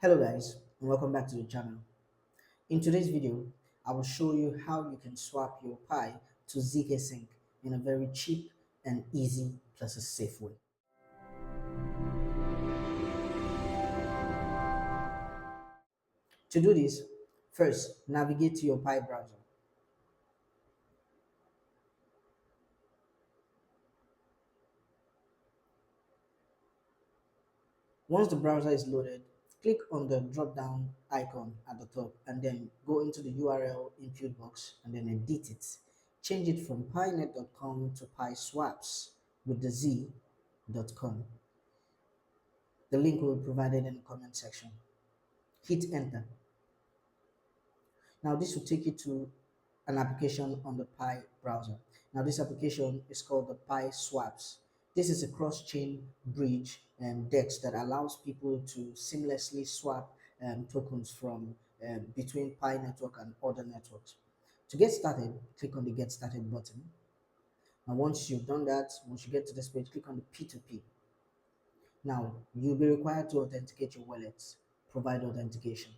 Hello guys, and welcome back to the channel. In today's video, I will show you how you can swap your Pi to zkSync in a very cheap and easy plus a safe way. To do this, first navigate to your Pi browser. Once the browser is loaded, click on the drop down icon at the top and then go into the URL input box and then edit it. Change it from pinet.com to piswaps with the z.com. The link will be provided in the comment section. Hit enter. Now this will take you to an application on the Pi browser. Now this application is called the Pi Swaps. This is a cross-chain bridge and DEX that allows people to seamlessly swap tokens from between Pi network and other networks. To get started, click on the Get Started button. Now once you've done that, once you get to this page, click on the P2P. Now you'll be required to authenticate your wallets. Provide authentication.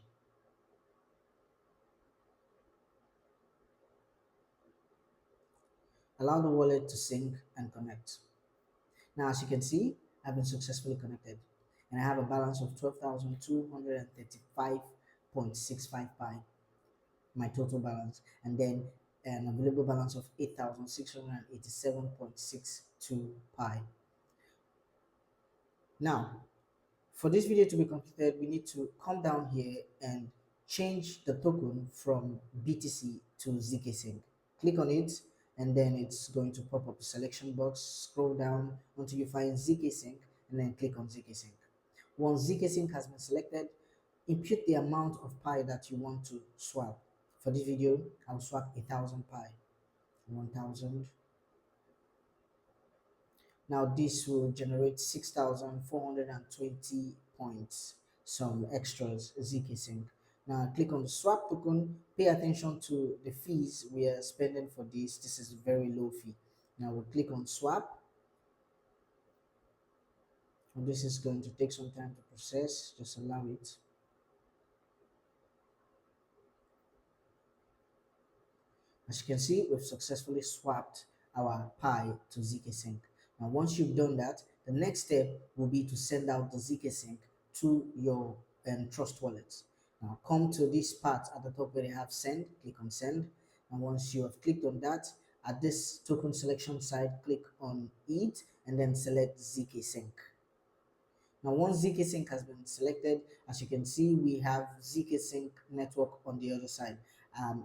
Allow the wallet to sync and connect. Now, as you can see, I've been successfully connected and I have a balance of 12,235.65 Pi, my total balance, and then an available balance of 8,687.62 Pi. Now, for this video to be completed, we need to come down here and change the token from BTC to zkSync. Click on it and then it's going to pop up a selection box. Scroll down until you find zkSync and then click on zkSync. Once zkSync has been selected, input the amount of Pi that you want to swap. For this video, I'll swap 1,000 Pi. 1,000. Now this will generate 6,420 points, some extras zkSync. Now click on the swap token, pay attention to the fees we are spending for this. This is a very low fee. Now we'll click on swap. And this is going to take some time to process, just allow it. As you can see, we've successfully swapped our Pi to zkSync. Now, once you've done that, the next step will be to send out the zkSync to your Trust wallet. Now, come to this part at the top where they have send, click on send. And once you have clicked on that, at this token selection side, click on it and then select zkSync. Now, once zkSync has been selected, as you can see, we have zkSync network on the other side.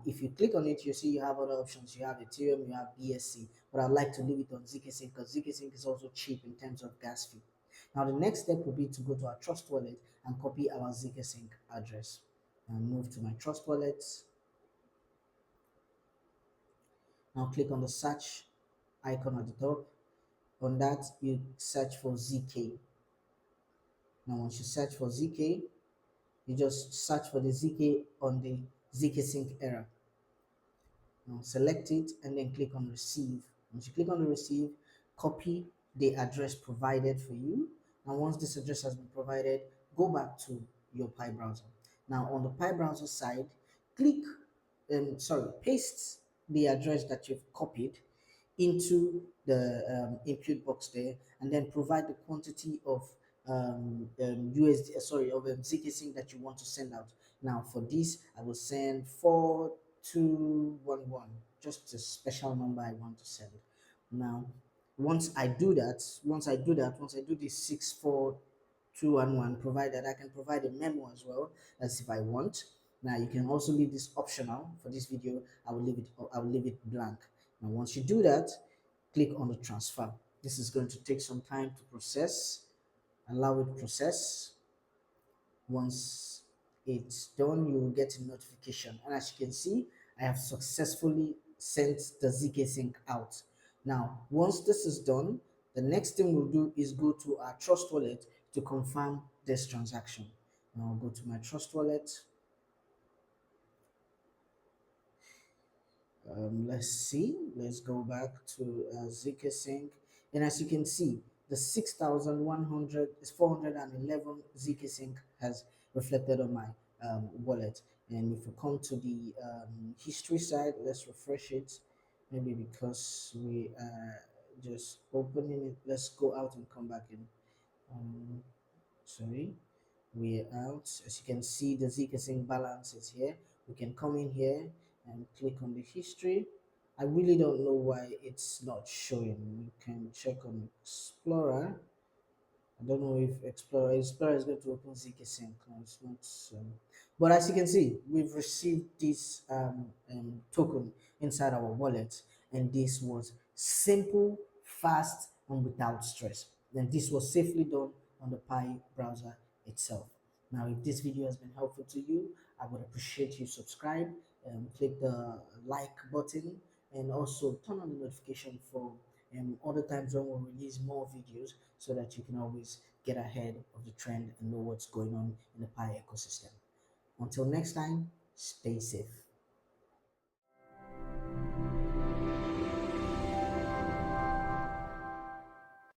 If you click on it, you see you have other options. You have Ethereum, you have BSC, but I'd like to leave it on zkSync because zkSync is also cheap in terms of gas fee. Now, the next step will be to go to our Trust wallet and copy our zkSync address. And move to my Trust wallet. Now, click on the search icon at the top. On that, you search for ZK. Now, once you search for ZK, you just search for the zk on the zkSync error. Now select it and then click on receive. Once you click on the receive, copy the address provided for you. Now once this address has been provided, go back to your Pi browser. Now on the Pi browser side, click paste the address that you've copied into the input box there and then provide the quantity of zkSync that you want to send out. Now for this, I will send 4211, just a special number I want to send. Now, once I do this 64211, provided I can provide a memo as well, as if I want. Now you can also leave this optional. For this video, I will leave it blank. Now once you do that, click on the transfer. This is going to take some time to process. Allow it process. Once it's done, you will get a notification, and as you can see, I have successfully sent the zkSync out. Now once this is done, the next thing we'll do is go to our Trust wallet to confirm this transaction. Now I'll go to my Trust wallet. Let's see, let's go back to zkSync, and as you can see, the 6,100 is 411 zkSync has reflected on my wallet. And if we come to the history side, let's refresh it. Maybe because we are just opening it. Let's go out and come back in. Um, Sorry, we're out. As you can see, the zkSync balance is here. We can come in here and click on the history. I really don't know why it's not showing. You can check on Explorer. I don't know if Explorer is going to open zkSync. No, it's not. But as you can see, we've received this token inside our wallet, and this was simple, fast, and without stress. And this was safely done on the Pi browser itself. Now, if this video has been helpful to you, I would appreciate you subscribe and click the like button, and also turn on the notification for other times when we release more videos, so that you can always get ahead of the trend and know what's going on in the Pi ecosystem. Until next time, stay safe.